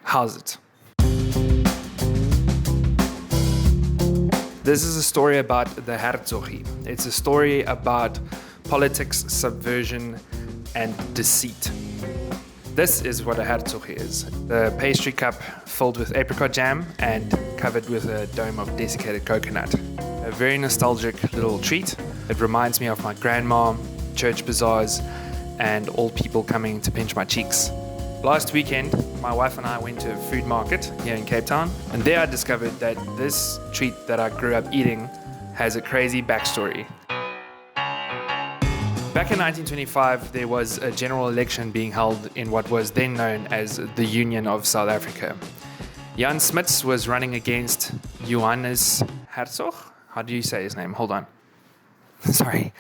How's it? This is a story about the hertzoggie. It's a story about politics, subversion, and deceit. This is what a hertzoggie is. A pastry cup filled with apricot jam and covered with a dome of desiccated coconut. A very nostalgic little treat. It reminds me of my grandma, church bazaars, and old people coming to pinch my cheeks. Last weekend, my wife and I went to a food market here in Cape Town, and there I discovered that this treat that I grew up eating has a crazy backstory. Back in 1925, there was a general election being held in what was then known as the Union of South Africa. Jan Smuts was running against Johannes Herzog. How do you say his name? Hold on. Sorry.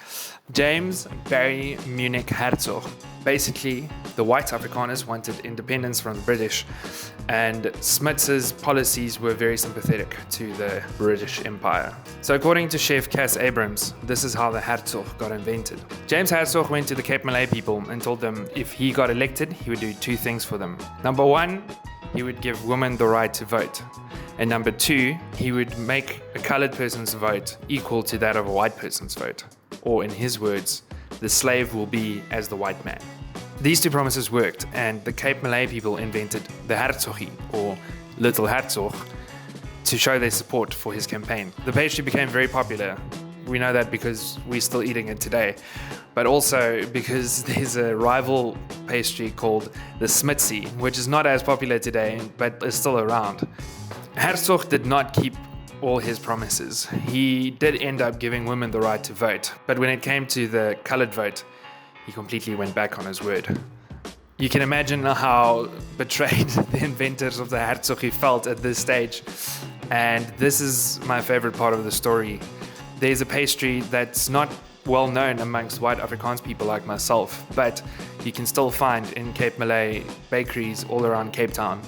James Barry Munich Herzog. Basically, the white Afrikaners wanted independence from the British, and Smuts's policies were very sympathetic to the British Empire. So according to chef Cass Abrams, this is how the Herzog got invented. James Herzog went to the Cape Malay people and told them if he got elected, he would do two things for them. Number one, he would give women the right to vote. And number two, he would make a colored person's vote equal to that of a white person's vote. Or in his words, the slave will be as the white man. These two promises worked, and the Cape Malay people invented the hertzoggie, or little Herzog, to show their support for his campaign. The pastry became very popular. We know that because we're still eating it today, but also because there's a rival pastry called the Smutsie, which is not as popular today, but is still around. Herzog did not keep all his promises. He did end up giving women the right to vote, but when it came to the colored vote, he completely went back on his word. You can imagine how betrayed the inventors of the hertzoggie felt at this stage, and this is my favorite part of the story. There's a pastry that's not well known amongst white Afrikaans people like myself, but you can still find in Cape Malay bakeries all around Cape Town.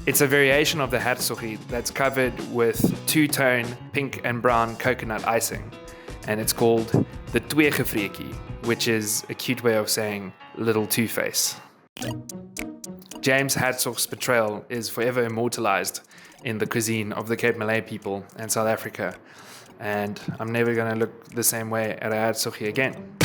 It's a variation of the hertzoggie that's covered with two-tone pink and brown coconut icing, and it's called the tweegevreekie, which is a cute way of saying little Two-Face. James Herzog's betrayal is forever immortalized in the cuisine of the Cape Malay people and South Africa, and I'm never going to look the same way at a hertzoggie again.